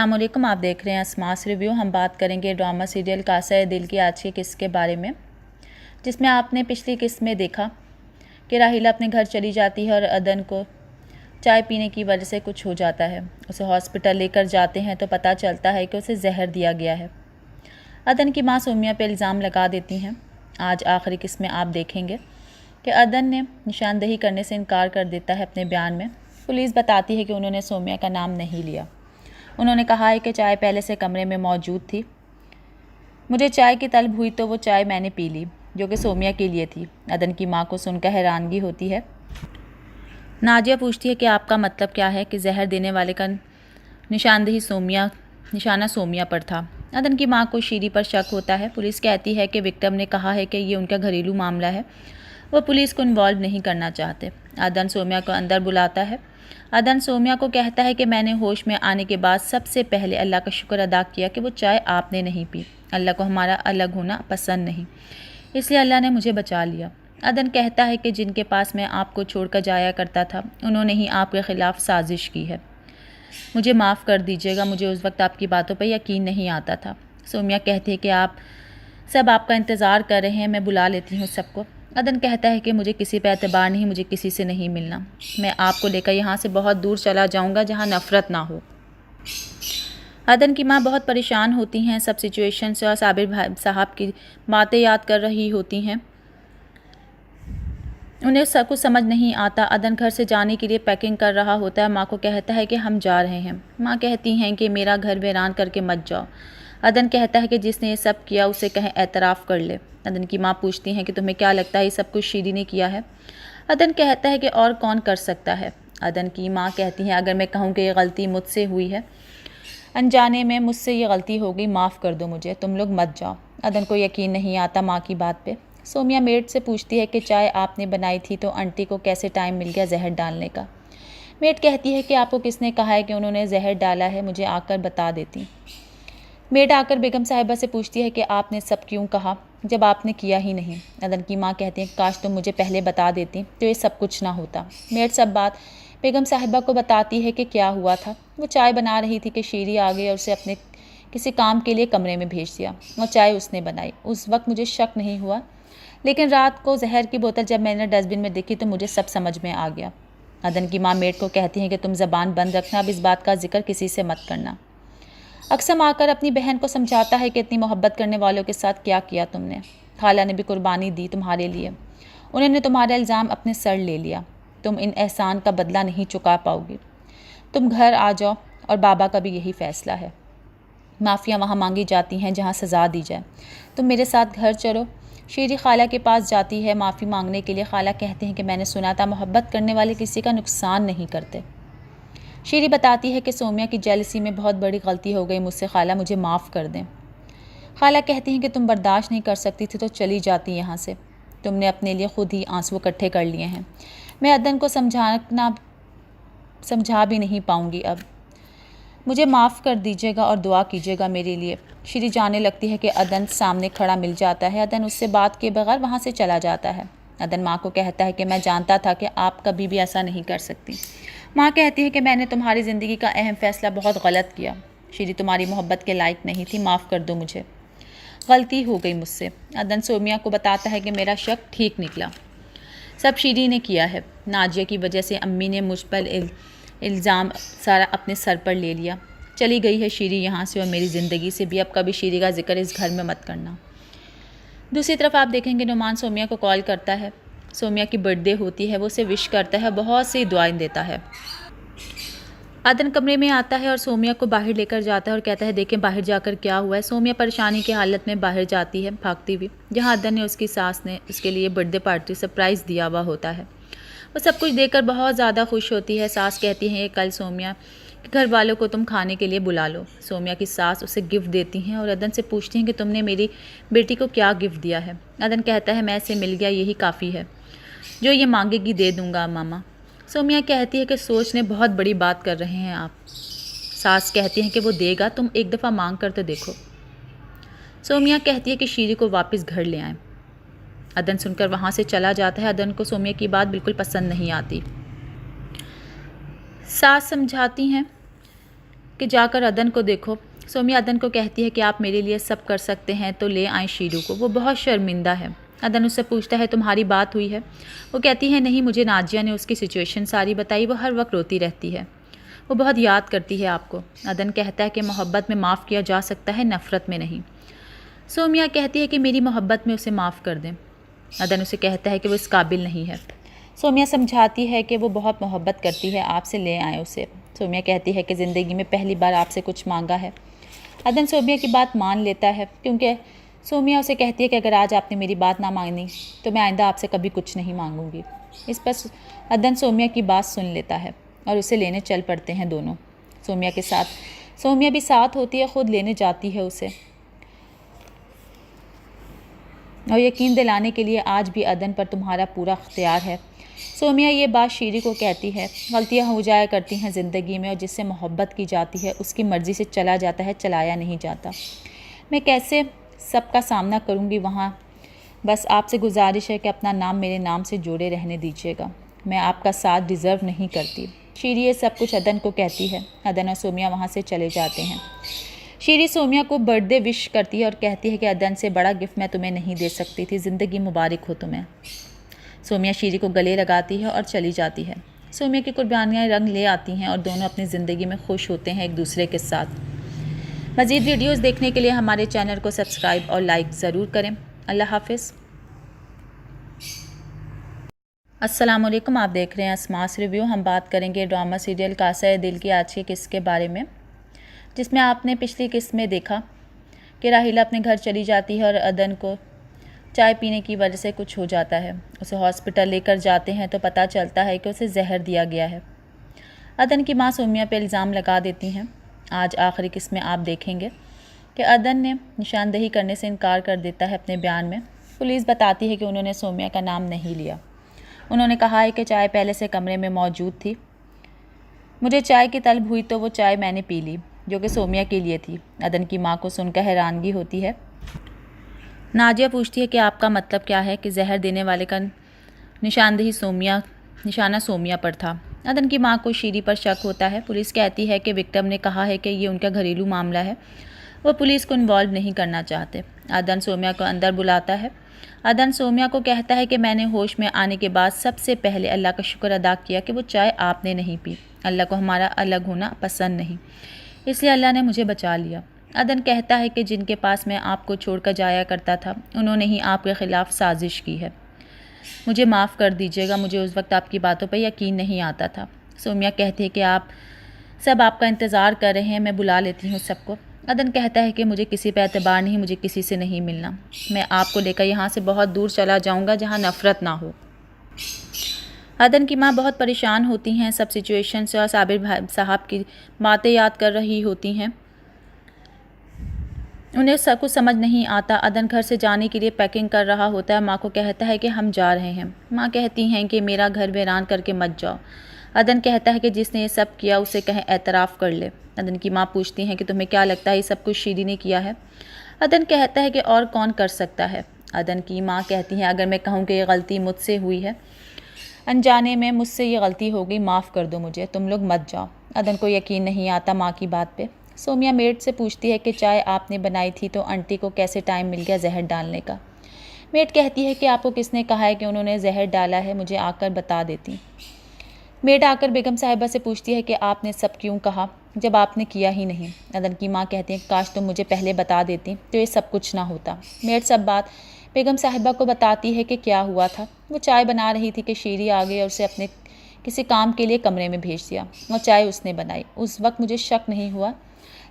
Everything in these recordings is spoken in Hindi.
अस्सलामुअलैकुम, आप देख रहे हैं स्मार्ट रिव्यू। हम बात करेंगे ड्रामा सीरियल कासा है दिल की आज की किस्त के बारे में, जिसमें आपने पिछली किस्त में देखा कि राहिला अपने घर चली जाती है और अदन को चाय पीने की वजह से कुछ हो जाता है। उसे हॉस्पिटल लेकर जाते हैं तो पता चलता है कि उसे जहर दिया गया है। अदन की माँ सोमिया पर इल्ज़ाम लगा देती हैं। आज आखिरी किस्त में आप देखेंगे कि अदन ने निशानदेही करने से इनकार कर देता है अपने बयान में। पुलिस बताती है कि उन्होंने सोमिया का नाम नहीं लिया। उन्होंने कहा है कि चाय पहले से कमरे में मौजूद थी। मुझे चाय की तलब हुई तो वो चाय मैंने पी ली, जो कि सोमिया के लिए थी। अदन की माँ को सुनकर हैरानगी होती है। नाजिया पूछती है कि आपका मतलब क्या है कि जहर देने वाले का निशाना सोमिया पर था। अदन की माँ को शीरी पर शक होता है। पुलिस कहती है कि विक्टिम ने कहा है कि ये उनका घरेलू मामला है, वो पुलिस को इन्वॉल्व नहीं करना चाहते। अदन सोमिया को अंदर बुलाता है। अदन सोमिया को कहता है कि मैंने होश में आने के बाद सबसे पहले अल्लाह का शुक्र अदा किया कि वो चाय आपने नहीं पी। अल्लाह को हमारा अलग होना पसंद नहीं, इसलिए अल्लाह ने मुझे बचा लिया। अदन कहता है कि जिनके पास मैं आपको छोड़कर जाया करता था, उन्होंने ही आपके ख़िलाफ़ साजिश की है। मुझे माफ़ कर दीजिएगा, मुझे उस वक्त आपकी बातों पर यकीन नहीं आता था। सोमिया कहती है कि आप सब आपका इंतज़ार कर रहे हैं, मैं बुला लेती हूँ सबको। अदन कहता है कि मुझे किसी पे एतबार नहीं, मुझे किसी से नहीं मिलना। मैं आपको लेकर यहाँ से बहुत दूर चला जाऊँगा जहाँ नफ़रत ना हो। अदन की माँ बहुत परेशान होती हैं सब सिचुएशन से और साबिर साहब की बातें याद कर रही होती हैं। उन्हें सब कुछ समझ नहीं आता। अदन घर से जाने के लिए पैकिंग कर रहा होता है। माँ को कहता है कि हम जा रहे हैं। माँ कहती हैं कि मेरा घर वीरान करके मत जाओ। अदन कहता है कि जिसने ये सब किया उसे कहें एतराफ़ कर ले। अदन की माँ पूछती हैं कि तुम्हें क्या लगता है ये सब कुछ शीरी ने किया है। अदन कहता है कि और कौन कर सकता है। अदन की माँ कहती हैं अगर मैं कहूँ कि ये गलती मुझसे हुई है, अनजाने में मुझसे ये गलती हो गई, माफ़ कर दो मुझे, तुम लोग मत जाओ। अदन को यकीन नहीं आता माँ की बात पे। सोमिया मेड से पूछती है कि चाय आपने बनाई थी तो आंटी को कैसे टाइम मिल गया जहर डालने का। मेड कहती है कि आपको किसने कहा है कि उन्होंने जहर डाला है, मुझे आकर बता देती। मेड आकर बेगम साहिबा से पूछती है कि आपने सब क्यों कहा जब आपने किया ही नहीं। अदन की माँ कहती है काश तुम मुझे पहले बता देती तो ये सब कुछ ना होता। मेड सब बात बेगम साहिबा को बताती है कि क्या हुआ था। वो चाय बना रही थी कि शीरी आ गई और उसे अपने किसी काम के लिए कमरे में भेज दिया और चाय उसने बनाई। उस वक्त मुझे शक नहीं हुआ, लेकिन रात को जहर की बोतल जब मैंने डस्टबिन में देखी तो मुझे सब समझ में आ गया। अदन की माँ मेड को कहती है कि तुम ज़बान बंद रखना, अब इस बात का जिक्र किसी से मत करना। अक्सम आकर अपनी बहन को समझाता है कि इतनी मोहब्बत करने वालों के साथ क्या किया तुमने। खाला ने भी कुर्बानी दी तुम्हारे लिए, उन्होंने तुम्हारा इल्ज़ाम अपने सर ले लिया। तुम इन एहसान का बदला नहीं चुका पाओगी। तुम घर आ जाओ और बाबा का भी यही फ़ैसला है। माफ़ियाँ वहाँ मांगी जाती हैं जहाँ सज़ा दी जाए। तुम मेरे साथ घर चलो। शीरी खाला के पास जाती है माफ़ी मांगने के लिए। खाला कहते हैं कि मैंने सुना था मोहब्बत करने वाले किसी का नुकसान नहीं करते। शीरी बताती है कि सोमिया की जेलसी में बहुत बड़ी गलती हो गई मुझसे, खाला मुझे माफ़ कर दें। खाला कहती हैं कि तुम बर्दाश्त नहीं कर सकती थी तो चली जाती यहाँ से। तुमने अपने लिए खुद ही आंसू इकट्ठे कर लिए हैं। मैं अदन को समझा भी नहीं पाऊँगी अब। मुझे माफ़ कर दीजिएगा और दुआ कीजिएगा मेरे लिए। शीरी जाने लगती है कि अदन सामने खड़ा मिल जाता है। अदन उससे बात किए बगैर वहाँ से चला जाता है। अदन माँ को कहता है कि मैं जानता था कि आप कभी भी ऐसा नहीं कर सकती। माँ कहती है कि मैंने तुम्हारी ज़िंदगी का अहम फ़ैसला बहुत गलत किया। शीरी तुम्हारी मोहब्बत के लायक नहीं थी, माफ़ कर दो मुझे, गलती हो गई मुझसे। अदन सोमिया को बताता है कि मेरा शक ठीक निकला, सब शीरी ने किया है। नाजिया की वजह से अम्मी ने मुझ पर इल्ज़ाम सारा अपने सर पर ले लिया। चली गई है शीरी यहाँ से और मेरी ज़िंदगी से भी। अब कभी शीरी का जिक्र इस घर में मत करना। दूसरी तरफ आप देखेंगे नुमान सोमिया को कॉल करता है। सोमिया की बर्थडे होती है, वो उसे विश करता है, बहुत सी दुआएं देता है। अदन कमरे में आता है और सोमिया को बाहर लेकर जाता है और कहता है देखें बाहर जाकर क्या हुआ है। सोमिया परेशानी की हालत में बाहर जाती है भागती हुई, जहाँ अदन ने उसकी सास ने उसके लिए बर्थडे पार्टी सरप्राइज़ दिया हुआ होता है। वो सब कुछ देखकर बहुत ज़्यादा खुश होती है। सास कहती हैं कल सोमिया के घर वालों को तुम खाने के लिए बुला लो। सोमिया की सास उसे गिफ्ट देती हैं और अदन से पूछती हैं कि तुमने मेरी बेटी को क्या गिफ्ट दिया है। अदन कहता है मैं इसे मिल गया, यही काफ़ी है, जो ये मांगेगी दे दूँगा मामा। सोमिया कहती है कि सोचने बहुत बड़ी बात कर रहे हैं आप। सास कहती हैं कि वो देगा, तुम एक दफ़ा मांग कर तो देखो। सोमिया कहती है कि शीरी को वापस घर ले आएँ। अदन सुनकर वहाँ से चला जाता है। अदन को सोमिया की बात बिल्कुल पसंद नहीं आती। सास समझाती हैं कि जाकर अदन को देखो। सोमिया अदन को कहती है कि आप मेरे लिए सब कर सकते हैं तो ले आएँ शीरू को, वो बहुत शर्मिंदा है। अदन उससे पूछता है तुम्हारी बात हुई है? वो कहती है नहीं, मुझे नाजिया ने उसकी सिचुएशन सारी बताई, वो हर वक्त रोती रहती है, वो बहुत याद करती है आपको। अदन कहता है कि मोहब्बत में माफ़ किया जा सकता है, नफ़रत में नहीं। सोमिया कहती है कि मेरी मोहब्बत में उसे माफ़ कर दें। अदन उसे कहता है कि वो इस काबिल नहीं है। सोमिया समझाती है कि वो बहुत मोहब्बत करती है आपसे, ले आए उसे। सोमिया कहती है कि ज़िंदगी में पहली बार आपसे कुछ मांगा है। अदन सोमिया की बात मान लेता है क्योंकि सोमिया उसे कहती है कि अगर आज आपने मेरी बात ना मानी तो मैं आइंदा आपसे कभी कुछ नहीं मांगूंगी। इस पर अदन सोमिया की बात सुन लेता है और उसे लेने चल पड़ते हैं दोनों सोमिया के साथ। सोमिया भी साथ होती है, ख़ुद लेने जाती है उसे और यकीन दिलाने के लिए आज भी अदन पर तुम्हारा पूरा अख्तियार है। सोमिया ये बात शीरी को कहती है। गलतियाँ हो जाया करती हैं ज़िंदगी में और जिससे मोहब्बत की जाती है उसकी मर्ज़ी से चला जाता है, चलाया नहीं जाता। मैं कैसे सबका सामना करूँगी वहाँ, बस आपसे गुजारिश है कि अपना नाम मेरे नाम से जोड़े रहने दीजिएगा। मैं आपका साथ डिज़र्व नहीं करती। शीरी ये सब कुछ अदन को कहती है। अदन और सोमिया वहाँ से चले जाते हैं। शीरी सोमिया को बर्थडे विश करती है और कहती है कि अदन से बड़ा गिफ्ट मैं तुम्हें नहीं दे सकती थी, ज़िंदगी मुबारक हो तुम्हें। सोमिया शीरी को गले लगाती है और चली जाती है। सोमिया की कुर्बानियाँ रंग ले आती हैं और दोनों अपनी ज़िंदगी में खुश होते हैं एक दूसरे के साथ। मज़ीद वीडियोस देखने के लिए हमारे चैनल को सब्सक्राइब और लाइक ज़रूर करें। अल्लाह हाफ़िज़। अस्सलाम वालेकुम, आप देख रहे हैं अस्मास रिव्यू। हम बात करेंगे ड्रामा सीरियल कासा दिल की आज की किस्त के बारे में, जिसमें आपने पिछली किस्त में देखा कि राहिला अपने घर चली जाती है और अदन को चाय पीने की वजह से कुछ हो जाता है। उसे हॉस्पिटल लेकर जाते हैं तो पता चलता है कि उसे जहर दिया गया है। अदन की मां सोमिया पे इल्ज़ाम लगा देती हैं। आज आखिरी किस्त में आप देखेंगे कि अदन ने निशानदेही करने से इनकार कर देता है अपने बयान में। पुलिस बताती है कि उन्होंने सोमिया का नाम नहीं लिया। उन्होंने कहा है कि चाय पहले से कमरे में मौजूद थी, मुझे चाय की तलब हुई तो वो चाय मैंने पी ली जो कि सोमिया के लिए थी। अदन की मां को सुनकर हैरानगी होती है। नाजिया पूछती है कि आपका मतलब क्या है कि जहर देने वाले का निशाना सोमिया पर था। अदन की मां को शीरी पर शक होता है। पुलिस कहती है कि विक्टिम ने कहा है कि ये उनका घरेलू मामला है, वो पुलिस को इन्वॉल्व नहीं करना चाहते। अदन सोमिया को अंदर बुलाता है। अदन सोमिया को कहता है कि मैंने होश में आने के बाद सबसे पहले अल्लाह का शुक्र अदा किया कि वो चाय आपने नहीं पी। अल्लाह को हमारा अलग होना पसंद नहीं, इसलिए अल्लाह ने मुझे बचा लिया। अदन कहता है कि जिनके पास मैं आपको छोड़कर जाया करता था उन्होंने ही आपके ख़िलाफ़ साजिश की है, मुझे माफ़ कर दीजिएगा, मुझे उस वक्त आपकी बातों पर यकीन नहीं आता था। सोमिया कहती है कि आप सब आपका इंतज़ार कर रहे हैं, मैं बुला लेती हूँ सबको। अदन कहता है कि मुझे किसी पर एतबार नहीं, मुझे किसी से नहीं मिलना, मैं आपको लेकर यहाँ से बहुत दूर चला जाऊँगा जहाँ नफ़रत ना हो। अदन की माँ बहुत परेशान होती हैं सब सिचुएशन से और साबिर भाई साहब की बातें याद कर रही होती हैं। उन्हें सब कुछ समझ नहीं आता। अदन घर से जाने के लिए पैकिंग कर रहा होता है। माँ को कहता है कि हम जा रहे हैं। माँ कहती हैं कि मेरा घर वीरान करके मत जाओ। अदन कहता है कि जिसने ये सब किया उसे कहें एतराफ़ कर ले। अदन की माँ पूछती हैं कि तुम्हें क्या लगता है ये सब कुछ शीरी ने किया है? अदन कहता है कि और कौन कर सकता है। अदन की माँ कहती हैं अगर मैं कहूँ कि ये गलती मुझसे हुई है, अनजाने में मुझसे ये गलती हो गई, माफ़ कर दो मुझे, तुम लोग मत जाओ। अदन को यकीन नहीं आता माँ की बात पे। सोमिया मेड से पूछती है कि चाय आपने बनाई थी तो आंटी को कैसे टाइम मिल गया जहर डालने का। मेड कहती है कि आपको किसने कहा है कि उन्होंने जहर डाला है, मुझे आकर बता देती। मेड आकर बेगम साहिबा से पूछती है कि आपने सब क्यों कहा जब आपने किया ही नहीं। अदन की माँ कहती है काश तुम मुझे पहले बता देती तो ये सब कुछ ना होता। मेड सब बात बेगम साहिबा को बताती है कि क्या हुआ था। वो चाय बना रही थी कि शीरी आ गई और उसे अपने किसी काम के लिए कमरे में भेज दिया और चाय उसने बनाई। उस वक्त मुझे शक नहीं हुआ,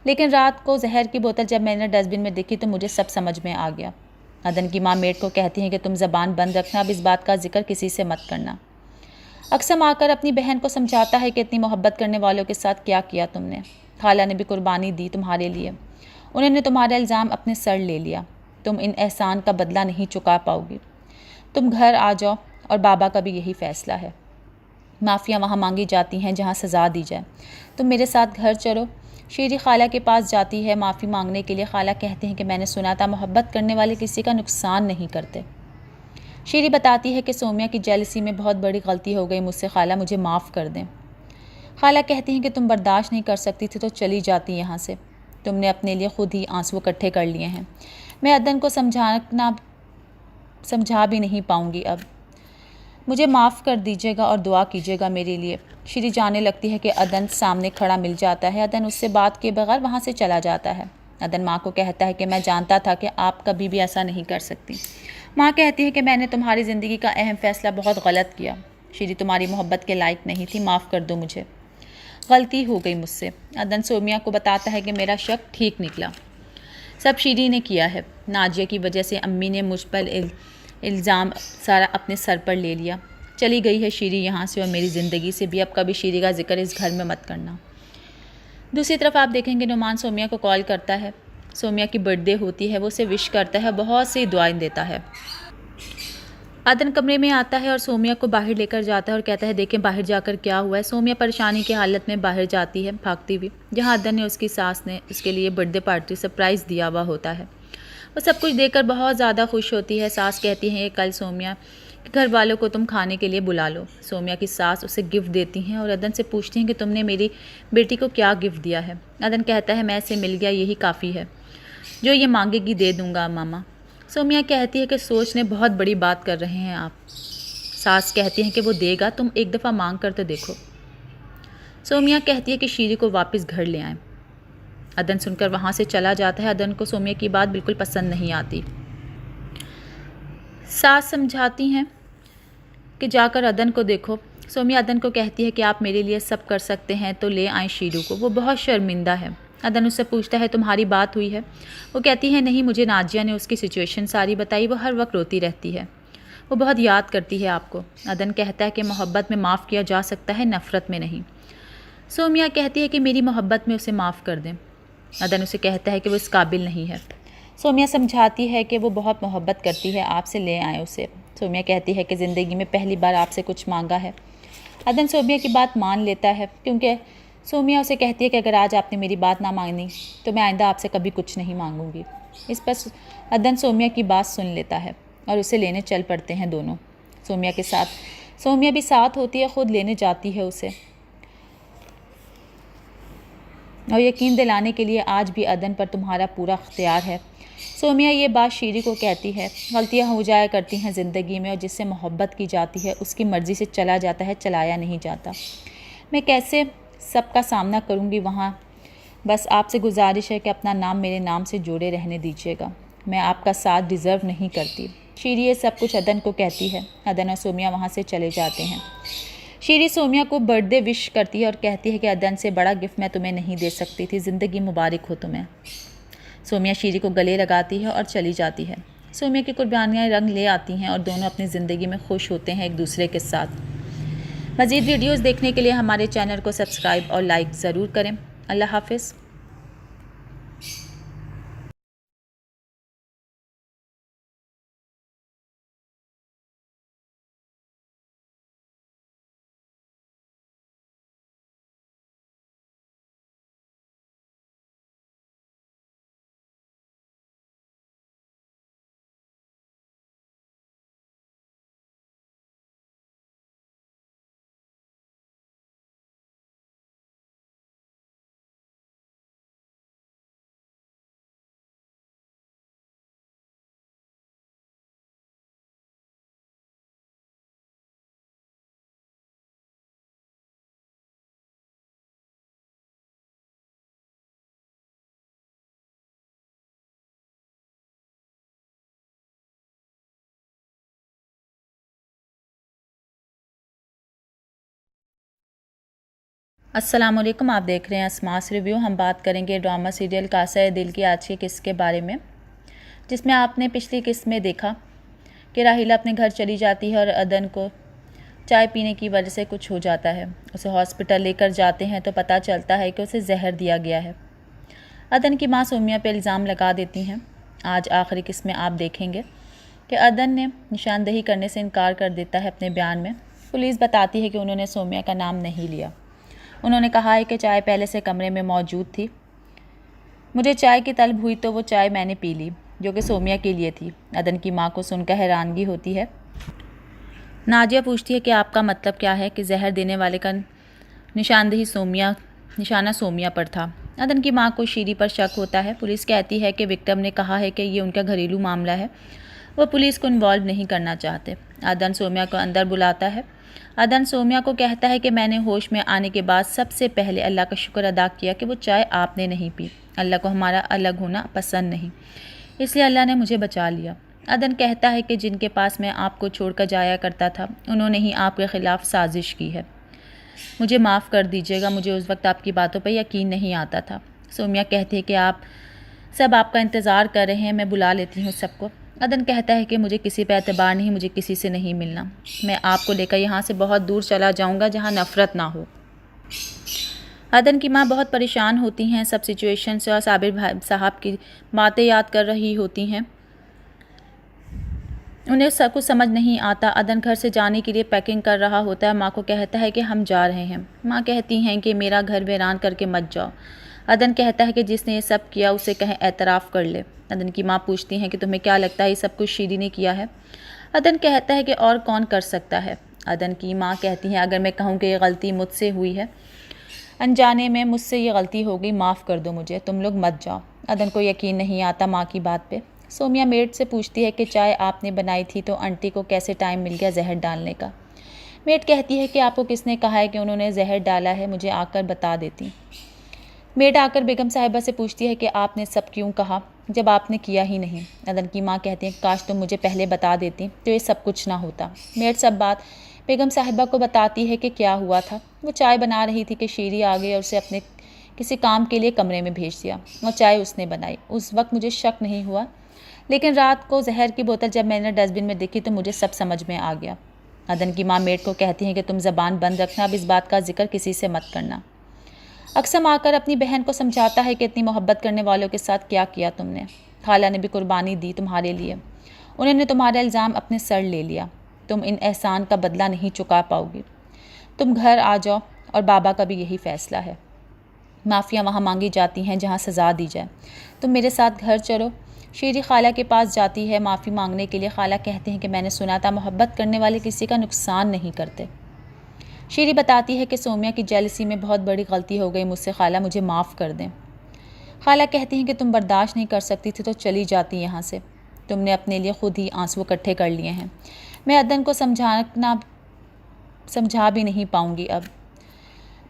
लेकिन रात को जहर की बोतल जब मैंने डस्टबिन में देखी तो मुझे सब समझ में आ गया। अदन की माँ मेड को कहती हैं कि तुम ज़बान बंद रखना, अब इस बात का जिक्र किसी से मत करना। अक्सम आकर अपनी बहन को समझाता है कि इतनी मोहब्बत करने वालों के साथ क्या किया तुमने। खाला ने भी कुर्बानी दी तुम्हारे लिए, उन्होंने तुम्हारा इल्ज़ाम अपने सर ले लिया, तुम इन एहसान का बदला नहीं चुका पाओगी। तुम घर आ जाओ और बाबा का भी यही फ़ैसला है। माफ़ियाँ वहाँ मांगी जाती हैं जहाँ सज़ा दी जाए। तुम मेरे साथ घर चलो। शीरी खाला के पास जाती है माफ़ी मांगने के लिए। खाला कहते हैं कि मैंने सुना था मोहब्बत करने वाले किसी का नुकसान नहीं करते। शीरी बताती है कि सोमिया की जेलसी में बहुत बड़ी गलती हो गई मुझसे, खाला मुझे माफ़ कर दें। खाला कहती हैं कि तुम बर्दाश्त नहीं कर सकती थी तो चली जाती यहाँ से। तुमने अपने लिए खुद ही आंसू इकट्ठे कर लिए हैं। मैं अदन को समझा भी नहीं पाऊँगी अब। मुझे माफ़ कर दीजिएगा और दुआ कीजिएगा मेरे लिए। श्री जाने लगती है कि अदन सामने खड़ा मिल जाता है। अदन उससे बात किए बगैर वहाँ से चला जाता है। अदन माँ को कहता है कि मैं जानता था कि आप कभी भी ऐसा नहीं कर सकती। माँ कहती है कि मैंने तुम्हारी ज़िंदगी का अहम फ़ैसला बहुत गलत किया। श्री तुम्हारी मोहब्बत के लायक नहीं थी, माफ़ कर दो मुझे, गलती हो गई मुझसे। अदन सोमिया को बताता है कि मेरा शक ठीक निकला, सब श्री ने किया है। नाजिया की वजह से अम्मी ने मुझ पर इल्ज़ाम सारा अपने सर पर ले लिया। चली गई है श्री यहाँ से और मेरी ज़िंदगी से भी। अब कभी श्री का जिक्र इस घर में मत करना। दूसरी तरफ आप देखेंगे नुमान सोमिया को कॉल करता है। सोमिया की बर्थडे होती है, वो उसे विश करता है, बहुत सी दुआएं देता है। अदन कमरे में आता है और सोमिया को बाहर लेकर जाता है और कहता है देखें बाहर जाकर क्या हुआ है। सोमिया परेशानी की हालत में बाहर जाती है भागती हुई, जहाँ अदन ने उसकी सास ने उसके लिए बर्थडे पार्टी सरप्राइज़ दिया हुआ होता है। वो सब कुछ देखकर बहुत ज़्यादा खुश होती है। सास कहती है कल सोमिया के घर वालों को तुम खाने के लिए बुला लो। सोमिया की सास उसे गिफ्ट देती हैं और अदन से पूछती हैं कि तुमने मेरी बेटी को क्या गिफ्ट दिया है। अदन कहता है मैं इसे मिल गया, यही काफ़ी है, जो ये मांगेगी दे दूँगा मामा। सोमिया कहती है कि सोचने बहुत बड़ी बात कर रहे हैं आप। सास कहती हैं कि वो देगा, तुम एक दफ़ा मांग कर तो देखो। सोमिया कहती है कि श्री को वापस घर ले आएं। अदन सुनकर वहाँ से चला जाता है। अदन को सोमिया की बात बिल्कुल पसंद नहीं आती। सास समझाती हैं कि जाकर अदन को देखो। सोमिया अदन को कहती है कि आप मेरे लिए सब कर सकते हैं तो ले आएँ शीरू को, वो बहुत शर्मिंदा है। अदन उससे पूछता है तुम्हारी बात हुई है? वो कहती है नहीं, मुझे नाजिया ने उसकी सिचुएशन सारी बताई, वो हर वक्त रोती रहती है, वो बहुत याद करती है आपको। अदन कहता है कि मोहब्बत में माफ़ किया जा सकता है, नफ़रत में नहीं। सोमिया कहती है कि मेरी मोहब्बत में उसे माफ़ कर दें। अदन उसे कहता है कि वो इस काबिल नहीं है। सोमिया समझाती है कि वो बहुत मोहब्बत करती है आपसे, ले आए उसे। सोमिया कहती है कि ज़िंदगी में पहली बार आपसे कुछ मांगा है। अदन सोमिया की बात मान लेता है क्योंकि सोमिया उसे कहती है कि अगर आज आपने मेरी बात ना मानी तो मैं आइंदा आपसे कभी कुछ नहीं मांगूंगी। इस पर अदन सोमिया की बात सुन लेता है और उसे लेने चल पड़ते हैं दोनों। सोमिया के साथ सोमिया भी साथ होती है, ख़ुद लेने जाती है उसे और यकीन दिलाने के लिए आज भी अदन पर तुम्हारा पूरा अख्तियार है। सोमिया ये बात श्री को कहती है। गलतियाँ हो जाया करती हैं ज़िंदगी में और जिससे मोहब्बत की जाती है उसकी मर्ज़ी से चला जाता है, चलाया नहीं जाता। मैं कैसे सबका सामना करूँगी वहाँ, बस आपसे गुजारिश है कि अपना नाम मेरे नाम से जोड़े रहने दीजिएगा। मैं आपका साथ डिज़र्व नहीं करती। श्री ये सब कुछ अदन को कहती है। अदन और सोमिया वहाँ से चले जाते हैं। श्री सोमिया को बर्थडे विश करती है और कहती है कि अदन से बड़ा गिफ्ट मैं तुम्हें नहीं दे सकती थी, ज़िंदगी मुबारक हो तुम्हें। सोमिया श्री को गले लगाती है और चली जाती है। सोमिया की कुर्बानियाँ रंग ले आती हैं और दोनों अपनी ज़िंदगी में खुश होते हैं एक दूसरे के साथ। मज़ीद वीडियोज़ देखने के लिए हमारे चैनल को सब्सक्राइब और लाइक ज़रूर करें। अल्लाह हाफ़िज़। अस्सलामुअलैकुम, आप देख रहे हैं अस्मास रिव्यू। हम बात करेंगे ड्रामा सीरियल कासा-ए-दिल की आज की किस्त के बारे में, जिसमें आपने पिछली किस्त में देखा कि राहिला अपने घर चली जाती है और अदन को चाय पीने की वजह से कुछ हो जाता है। उसे हॉस्पिटल लेकर जाते हैं तो पता चलता है कि उसे जहर दिया गया है। अदन की माँ सोमिया पर इल्ज़ाम लगा देती हैं। आज आखिरी किस्त में आप देखेंगे कि अदन ने निशानदेही करने से इनकार कर देता है अपने बयान में। पुलिस बताती है कि उन्होंने सोमिया का नाम नहीं लिया। उन्होंने कहा है कि चाय पहले से कमरे में मौजूद थी, मुझे चाय की तलब हुई तो वो चाय मैंने पी ली, जो कि सोमिया के लिए थी। अदन की माँ को सुनकर हैरानगी होती है। नाजिया पूछती है कि आपका मतलब क्या है कि जहर देने वाले का निशाना सोमिया पर था। अदन की मां को शीरी पर शक होता है। पुलिस कहती है कि विक्टिम ने कहा है कि ये उनका घरेलू मामला है, वो पुलिस को इन्वॉल्व नहीं करना चाहते। अदन सोमिया को अंदर बुलाता है। अदन सोमिया को कहता है कि मैंने होश में आने के बाद सबसे पहले अल्लाह का शुक्र अदा किया कि वो चाय आपने नहीं पी। अल्लाह को हमारा अलग होना पसंद नहीं, इसलिए अल्लाह ने मुझे बचा लिया। अदन कहता है कि जिनके पास मैं आपको छोड़कर जाया करता था, उन्होंने ही आपके ख़िलाफ़ साजिश की है। मुझे माफ़ कर दीजिएगा, मुझे उस वक्त आपकी बातों पर यकीन नहीं आता था। सोमिया कहती है कि आप सब आपका इंतज़ार कर रहे हैं, मैं बुला लेती हूँ सबको। अदन कहता है कि मुझे किसी पे एतबार नहीं, मुझे किसी से नहीं मिलना। मैं आपको लेकर यहाँ से बहुत दूर चला जाऊँगा जहाँ नफ़रत ना हो। अदन की माँ बहुत परेशान होती हैं सब सिचुएशन से और साबिर भाई साहब की बातें याद कर रही होती हैं। उन्हें सब कुछ समझ नहीं आता। अदन घर से जाने के लिए पैकिंग कर रहा होता है। माँ को कहता है कि हम जा रहे हैं। माँ कहती हैं कि मेरा घर वीरान करके मत जाओ। अदन कहता है कि जिसने ये सब किया उसे कहें एतराफ़ कर ले। अदन की माँ पूछती हैं कि तुम्हें क्या लगता है ये सब कुछ शीरी ने किया है? अदन कहता है कि और कौन कर सकता है। अदन की माँ कहती हैं अगर मैं कहूँ कि ये गलती मुझसे हुई है, अनजाने में मुझसे ये गलती हो गई, माफ़ कर दो मुझे, तुम लोग मत जाओ। अदन को यकीन नहीं आता माँ की बात पे। सोमिया मेड से पूछती है कि चाय आपने बनाई थी तो आंटी को कैसे टाइम मिल गया जहर डालने का? मेड कहती है कि आपको किसने कहा है कि उन्होंने जहर डाला है, मुझे आकर बता देती। मेड आकर बेगम साहिबा से पूछती है कि आपने सब क्यों कहा जब आपने किया ही नहीं। अदन की माँ कहती है काश तुम मुझे पहले बता देती तो ये सब कुछ ना होता। मेड सब बात बेगम साहिबा को बताती है कि क्या हुआ था। वो चाय बना रही थी कि शीरी आ गई और उसे अपने किसी काम के लिए कमरे में भेज दिया और चाय उसने बनाई। उस वक्त मुझे शक नहीं हुआ, लेकिन रात को जहर की बोतल जब मैंने डस्टबिन में देखी तो मुझे सब समझ में आ गया। अदन की माँ मेड को कहती हैं कि तुम ज़बान बंद रखना, अब इस बात का जिक्र किसी से मत करना। अक्सम आकर अपनी बहन को समझाता है कि इतनी मोहब्बत करने वालों के साथ क्या किया तुमने। खाला ने भी कुर्बानी दी तुम्हारे लिए, उन्होंने तुम्हारा इल्ज़ाम अपने सर ले लिया। तुम इन एहसान का बदला नहीं चुका पाओगी। तुम घर आ जाओ और बाबा का भी यही फ़ैसला है। माफ़ियाँ वहाँ मांगी जाती हैं जहाँ सज़ा दी जाए। तुम मेरे साथ घर चलो। शीरी खाला के पास जाती है माफ़ी मांगने के लिए। खाला कहते हैं कि मैंने सुना था मोहब्बत करने वाले किसी का नुकसान नहीं करते। शीरी बताती है कि सोमिया की जेलसी में बहुत बड़ी गलती हो गई मुझसे, खाला मुझे माफ़ कर दें। खाला कहती हैं कि तुम बर्दाश्त नहीं कर सकती थी तो चली जाती यहाँ से। तुमने अपने लिए खुद ही आंसू इकट्ठे कर लिए हैं। मैं अदन को समझा भी नहीं पाऊँगी अब।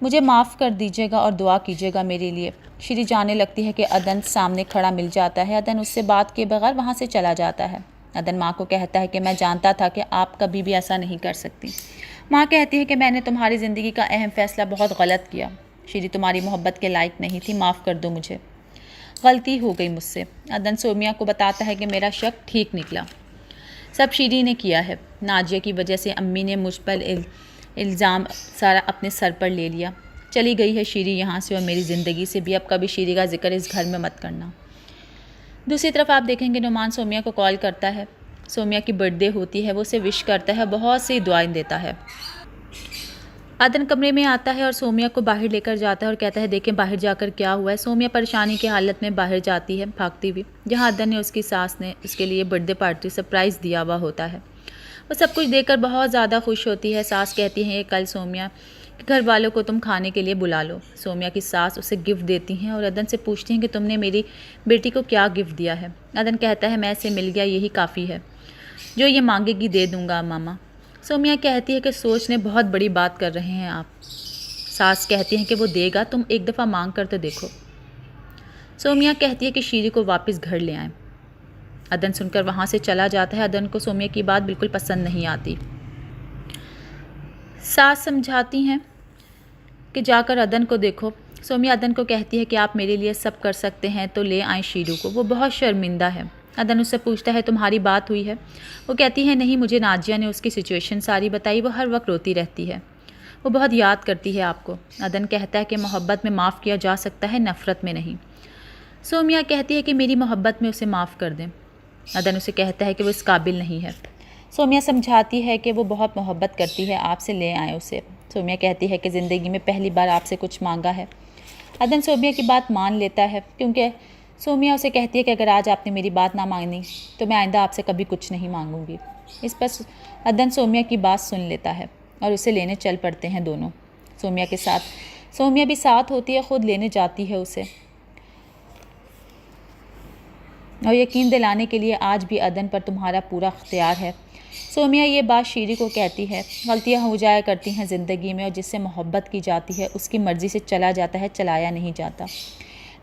मुझे माफ़ कर दीजिएगा और दुआ कीजिएगा मेरे लिए। शीरी जाने लगती है कि अदन सामने खड़ा मिल जाता है। अदन उससे बात किए बगैर वहाँ से चला जाता है। अदन माँ को कहता है कि मैं जानता था कि आप कभी भी ऐसा नहीं कर सकती। माँ कहती है कि मैंने तुम्हारी ज़िंदगी का अहम फ़ैसला बहुत गलत किया। शीरी तुम्हारी मोहब्बत के लायक नहीं थी, माफ़ कर दो मुझे, गलती हो गई मुझसे। अदन सोमिया को बताता है कि मेरा शक ठीक निकला, सब शीरी ने किया है। नाजिया की वजह से अम्मी ने मुझ पर इल्ज़ाम सारा अपने सर पर ले लिया। चली गई है शीरी यहाँ से और मेरी ज़िंदगी से भी। अब कभी शीरी का जिक्र इस घर में मत करना। दूसरी तरफ आप देखेंगे नुमान सोमिया को कॉल करता है। सोमिया की बर्थडे होती है, वो उसे विश करता है, बहुत सी दुआएं देता है। अदन कमरे में आता है और सोमिया को बाहर लेकर जाता है और कहता है देखें बाहर जाकर क्या हुआ है। सोमिया परेशानी की हालत में बाहर जाती है भागती हुई, जहाँ अदन ने उसकी सास ने उसके लिए बर्थडे पार्टी सरप्राइज़ दिया हुआ होता है। वो सब कुछ देखकर बहुत ज़्यादा खुश होती है। सास कहती हैं कल सोमिया घर वालों को तुम खाने के लिए बुला लो। सोमिया की सास उसे गिफ्ट देती हैं और अदन से पूछती हैं कि तुमने मेरी बेटी को क्या गिफ्ट दिया है। अदन कहता है मैं इसे मिल गया, यही काफ़ी है, जो ये मांगेगी दे दूंगा मामा। सोमिया कहती है कि सोचने बहुत बड़ी बात कर रहे हैं आप। सास कहती हैं कि वो देगा, तुम एक दफ़ा मांग कर तो देखो। सोमिया कहती है कि शीरी को वापस घर ले आएं। अदन सुनकर वहाँ से चला जाता है। अदन को सोमिया की बात बिल्कुल पसंद नहीं आती। सास समझाती हैं कि जाकर अदन को देखो। सोमिया अदन को कहती है कि आप मेरे लिए सब कर सकते हैं तो ले आएं शीरू को, वो बहुत शर्मिंदा है। अदन उससे पूछता है तुम्हारी बात हुई है? वो कहती है नहीं, मुझे नाजिया ने उसकी सिचुएशन सारी बताई, वो हर वक्त रोती रहती है, वो बहुत याद करती है आपको। अदन कहता है कि मोहब्बत में माफ़ किया जा सकता है, नफ़रत में नहीं। सोमिया कहती है कि मेरी मोहब्बत में उसे माफ़ कर दें। अदन उसे कहता है कि वो इस काबिल नहीं है। सोमिया समझाती है कि वो बहुत मोहब्बत करती है आपसे, ले आए उसे। सोमिया कहती है कि ज़िंदगी में पहली बार आपसे कुछ मांगा है। अदन सोमिया की बात मान लेता है, क्योंकि सोमिया उसे कहती है कि अगर आज आपने मेरी बात ना मानी तो मैं आइंदा आपसे कभी कुछ नहीं मांगूंगी। इस पर अदन सोमिया की बात सुन लेता है और उसे लेने चल पड़ते हैं दोनों। सोमिया के साथ। सोमिया भी साथ होती है, ख़ुद लेने जाती है उसे और यकीन दिलाने के लिए आज भी अदन पर तुम्हारा पूरा अख्तियार है। सोमिया ये बात शीरी को कहती है। गलतियाँ हो जाया करती हैं ज़िंदगी में और जिससे मोहब्बत की जाती है उसकी मर्ज़ी से चला जाता है, चलाया नहीं जाता।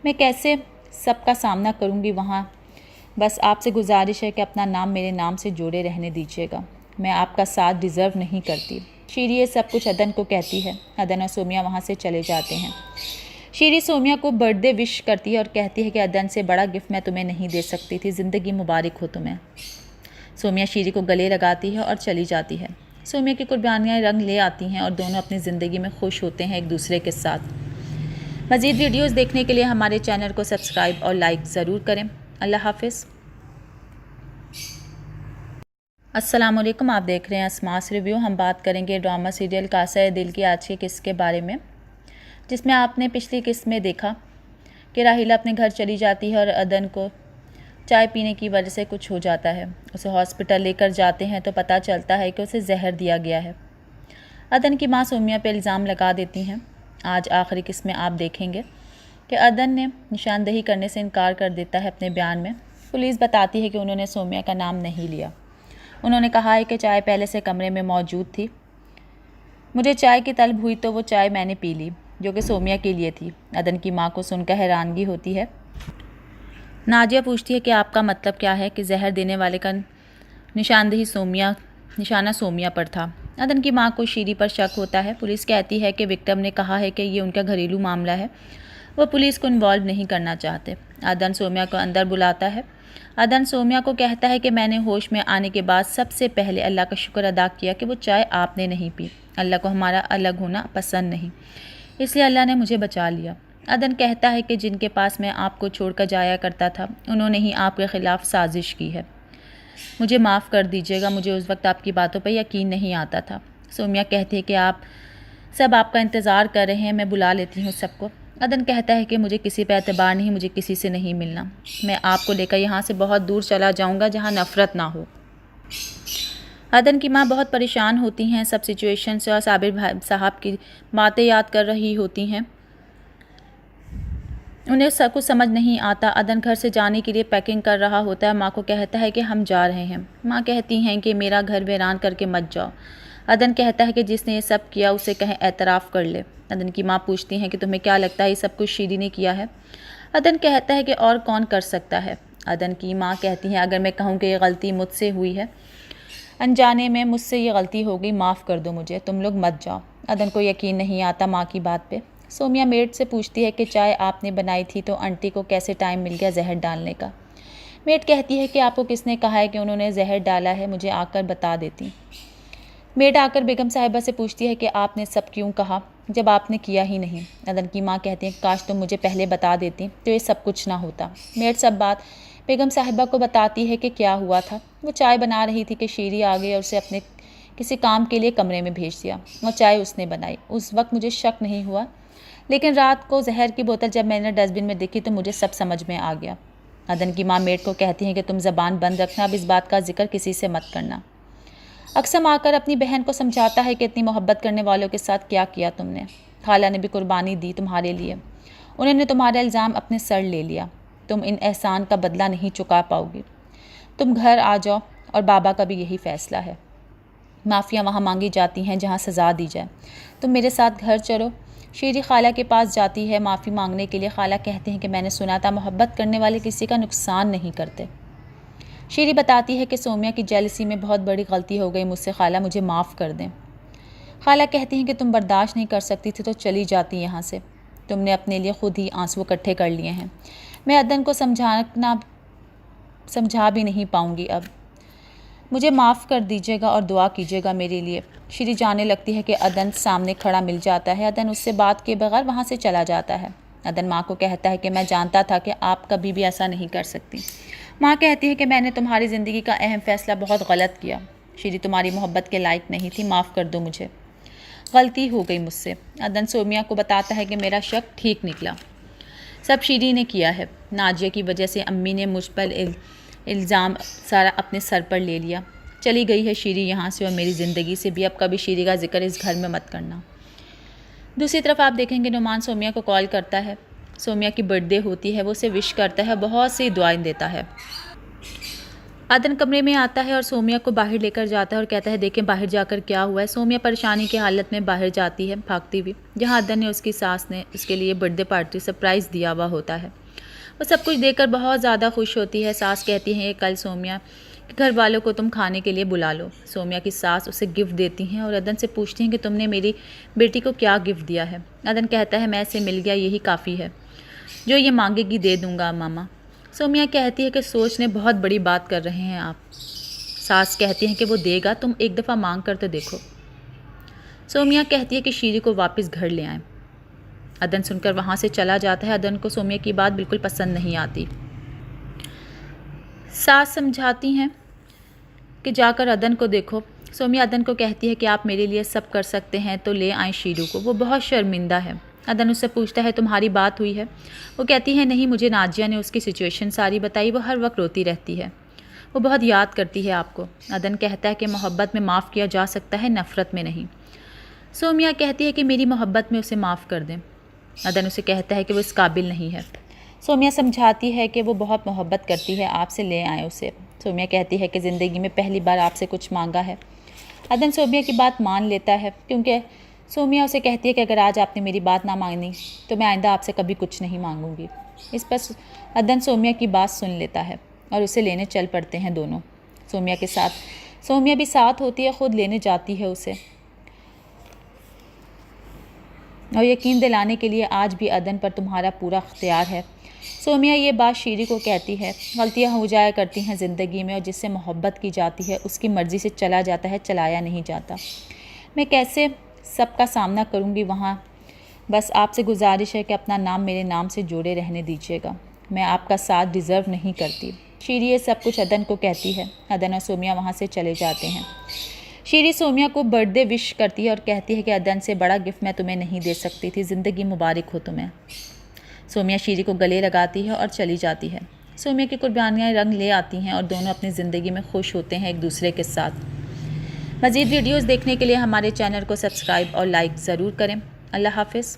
मैं कैसे सबका सामना करूँगी वहाँ। बस आपसे गुजारिश है कि अपना नाम मेरे नाम से जोड़े रहने दीजिएगा। मैं आपका साथ डिज़र्व नहीं करती। शीरी ये सब कुछ अदन को कहती है। अदन और सोमिया वहाँ से चले जाते हैं। शीरी सोमिया को बर्थडे विश करती है और कहती है कि अदन से बड़ा गिफ्ट मैं तुम्हें नहीं दे सकती थी, ज़िंदगी मुबारक हो तुम्हें। सोमिया शीरी को गले लगाती है और चली जाती है। सोमिया की कुर्बानियाँ रंग ले आती हैं और दोनों अपनी ज़िंदगी में खुश होते हैं एक दूसरे के साथ। मज़ीद वीडियोज़ देखने के लिए हमारे चैनल को सब्सक्राइब और लाइक ज़रूर करें। अल्लाह हाफ़िज़। अस्सलाम वालेकुम, आप देख रहे हैं अस्मास रिव्यू। हम बात करेंगे ड्रामा सीरियल कासा-ए-दिल की आज की किस्त के बारे में, जिसमें आपने पिछली किस्त में देखा कि राहिला अपने घर चली जाती है और अदन को चाय पीने की वजह से कुछ हो जाता है। उसे हॉस्पिटल लेकर जाते हैं तो पता चलता है कि उसे जहर दिया गया है। अदन की मां सोमिया पे इल्ज़ाम लगा देती हैं। आज आखिरी किस्त में आप देखेंगे कि अदन ने निशानदेही करने से इनकार कर देता है अपने बयान में। पुलिस बताती है कि उन्होंने सोमिया का नाम नहीं लिया। उन्होंने कहा है कि चाय पहले से कमरे में मौजूद थी। मुझे चाय की तलब हुई तो वो चाय मैंने पी ली, जो कि सोमिया के लिए थी। अदन की मां को सुनकर हैरानगी होती है। नाजिया पूछती है कि आपका मतलब क्या है कि जहर देने वाले का निशाना सोमिया पर था। अदन की मां को शीरी पर शक होता है। पुलिस कहती है कि विक्टिम ने कहा है कि ये उनका घरेलू मामला है, वो पुलिस को इन्वॉल्व नहीं करना चाहते। अदन सोमिया को अंदर बुलाता है। अदन सोमिया को कहता है कि मैंने होश में आने के बाद सबसे पहले अल्लाह का शुक्र अदा किया कि वो चाय आपने नहीं पी। अल्लाह को हमारा अलग होना पसंद नहीं, इसलिए अल्लाह ने मुझे बचा लिया। अदन कहता है कि जिनके पास मैं आपको छोड़कर जाया करता था उन्होंने ही आपके ख़िलाफ़ साजिश की है। मुझे माफ़ कर दीजिएगा, मुझे उस वक्त आपकी बातों पर यकीन नहीं आता था। सोमिया कहती है कि आप सब आपका इंतज़ार कर रहे हैं, मैं बुला लेती हूँ सबको। अदन कहता है कि मुझे किसी पर एतबार नहीं, मुझे किसी से नहीं मिलना। मैं आपको लेकर यहाँ से बहुत दूर चला जाऊँगा जहाँ नफ़रत ना हो। अदन की माँ बहुत परेशान होती हैं सब सिचुएशन से और साबिर साहब की बातें याद कर रही होती हैं। उन्हें सब कुछ समझ नहीं आता। अदन घर से जाने के लिए पैकिंग कर रहा होता है। माँ को कहता है कि हम जा रहे हैं। माँ कहती हैं कि मेरा घर वीरान करके मत जाओ। अदन कहता है कि जिसने ये सब किया उसे कहें एतराफ़ कर ले। अदन की माँ पूछती हैं कि तुम्हें क्या लगता है ये सब कुछ शीरी ने किया है। अदन कहता है कि और कौन कर सकता है। अदन की माँ कहती हैं अगर मैं कहूँ कि ये गलती मुझसे हुई है, अनजाने में मुझसे ये गलती हो गई, माफ़ कर दो मुझे, तुम लोग मत जाओ। अदन को यकीन नहीं आता माँ की बात पे। सोमिया मेड से पूछती है कि चाय आपने बनाई थी तो आंटी को कैसे टाइम मिल गया जहर डालने का। मेड कहती है कि आपको किसने कहा है कि उन्होंने जहर डाला है, मुझे आकर बता देती। मेड आकर बेगम साहिबा से पूछती है कि आपने सब क्यों कहा जब आपने किया ही नहीं। अदन की माँ कहती है काश तुम मुझे पहले बता देती तो ये सब कुछ ना होता। मेड सब बात बेगम साहिबा को बताती है कि क्या हुआ था। वो चाय बना रही थी कि शीरी आ गई और उसे अपने किसी काम के लिए कमरे में भेज दिया और चाय उसने बनाई। उस वक्त मुझे शक नहीं हुआ, लेकिन रात को जहर की बोतल जब मैंने डस्टबिन में देखी तो मुझे सब समझ में आ गया। अदन की माँ मेड को कहती हैं कि तुम ज़बान बंद रखना, अब इस बात का जिक्र किसी से मत करना। अक्सम आकर अपनी बहन को समझाता है कि इतनी मोहब्बत करने वालों के साथ क्या किया तुमने। खाला ने भी कुर्बानी दी तुम्हारे लिए, उन्होंने तुम्हारा इल्ज़ाम अपने सर ले लिया। तुम इन एहसान का बदला नहीं चुका पाओगी। तुम घर आ जाओ और बाबा का भी यही फ़ैसला है। माफ़ियाँ वहाँ मांगी जाती हैं जहाँ सज़ा दी जाए। तुम मेरे साथ घर चलो। शीरी खाला के पास जाती है माफ़ी मांगने के लिए। खाला कहते हैं कि मैंने सुना था मोहब्बत करने वाले किसी का नुकसान नहीं करते। शीरी बताती है कि सोमिया की जेलसी में बहुत बड़ी गलती हो गई मुझसे, खाला मुझे माफ़ कर दें। खाला कहती हैं कि तुम बर्दाश्त नहीं कर सकती थी तो चली जाती यहाँ से। तुमने अपने लिए खुद ही आंसू इकट्ठे कर लिए हैं। मैं अदन को समझा भी नहीं पाऊँगी अब। मुझे माफ़ कर दीजिएगा और दुआ कीजिएगा मेरे लिए। शीरी जाने लगती है कि अदन सामने खड़ा मिल जाता है। अदन उससे बात किए बगैर वहाँ से चला जाता है। अदन माँ को कहता है कि मैं जानता था कि आप कभी भी ऐसा नहीं कर सकती। माँ कहती है कि मैंने तुम्हारी ज़िंदगी का अहम फ़ैसला बहुत गलत किया। शीरी तुम्हारी मोहब्बत के लायक नहीं थी, माफ़ कर दो मुझे, गलती हो गई मुझसे। अदन सोमिया को बताता है कि मेरा शक ठीक निकला, सब शीरी ने किया है। नाजिया की वजह से अम्मी ने मुझ पर इल्ज़ाम सारा अपने सर पर ले लिया। चली गई है शीरी यहाँ से और मेरी ज़िंदगी से भी। अब कभी शीरी का जिक्र इस घर में मत करना। दूसरी तरफ आप देखेंगे नुमान सोमिया को कॉल करता है, सोमिया की बर्थडे होती है, वो उसे विश करता है, बहुत सी दुआएं देता है। अदन कमरे में आता है और सोमिया को बाहर लेकर जाता है और कहता है देखें बाहर जाकर क्या हुआ है। सोमिया परेशानी की हालत में बाहर जाती है भागती हुई, जहाँ अदन ने उसकी सास ने उसके लिए बर्थडे पार्टी सरप्राइज़ दिया हुआ होता है। वो सब कुछ देखकर बहुत ज़्यादा खुश होती है। सास कहती है कल सोमिया के घर वालों को तुम खाने के लिए बुला लो। सोमिया की सास उसे गिफ्ट देती हैं और अदन से पूछती हैं कि तुमने मेरी बेटी को क्या गिफ्ट दिया है। अदन कहता है मैं इसे मिल गया, यही काफ़ी है, जो ये मांगेगी दे दूँगा मामा। सोमिया कहती है कि सोचने बहुत बड़ी बात कर रहे हैं आप। सास कहती हैं कि वो देगा, तुम एक दफ़ा मांग कर तो देखो। सोमिया कहती है कि शीरी को वापस घर ले आएं। अदन सुनकर वहाँ से चला जाता है। अदन को सोमिया की बात बिल्कुल पसंद नहीं आती। सास समझाती हैं कि जाकर अदन को देखो। सोमिया अदन को कहती है कि आप मेरे लिए सब कर सकते हैं तो ले आएँ शीरू को, वो बहुत शर्मिंदा है। अदन उससे पूछता है तुम्हारी बात हुई है? वो कहती है नहीं, मुझे नाजिया ने उसकी सिचुएशन सारी बताई, वो हर वक्त रोती रहती है, वो बहुत याद करती है आपको। अदन कहता है कि मोहब्बत में माफ़ किया जा सकता है, नफ़रत में नहीं। सोमिया कहती है कि मेरी मोहब्बत में उसे माफ़ कर दें। अदन उसे कहता है कि वो इस काबिल नहीं है। सोमिया समझाती है कि वो बहुत मोहब्बत करती है आपसे, ले आए उसे। सोमिया कहती है कि ज़िंदगी में पहली बार आपसे कुछ मांगा है। अदन सोमिया की बात मान लेता है, क्योंकि सोमिया उसे कहती है कि अगर आज आपने मेरी बात ना मानी तो मैं आइंदा आपसे कभी कुछ नहीं मांगूंगी। इस पर अदन सोमिया की बात सुन लेता है और उसे लेने चल पड़ते हैं दोनों सोमिया के साथ। सोमिया भी साथ होती है, ख़ुद लेने जाती है उसे और यकीन दिलाने के लिए आज भी अदन पर तुम्हारा पूरा अख्तियार है। सोमिया ये बात शीरी को कहती है। गलतियाँ हो जाया करती हैं ज़िंदगी में और जिससे मोहब्बत की जाती है उसकी मर्ज़ी से चला जाता है, चलाया नहीं जाता। मैं कैसे सबका सामना करूंगी वहाँ, बस आपसे गुजारिश है कि अपना नाम मेरे नाम से जोड़े रहने दीजिएगा, मैं आपका साथ डिज़र्व नहीं करती। शीरी ये सब कुछ अदन को कहती है। अदन और सोमिया वहाँ से चले जाते हैं। शीरी सोमिया को बर्थडे विश करती है और कहती है कि अदन से बड़ा गिफ्ट मैं तुम्हें नहीं दे सकती थी, ज़िंदगी मुबारक हो तुम्हें। सोमिया शीरी को गले लगाती है और चली जाती है। सोमिया की कुर्बानियाँ रंग ले आती हैं और दोनों अपनी ज़िंदगी में खुश होते हैं एक दूसरे के साथ। मज़ीद वीडियोज़ देखने के लिए हमारे चैनल को सब्सक्राइब और लाइक ज़रूर करें। अल्लाह हाफ़िज़।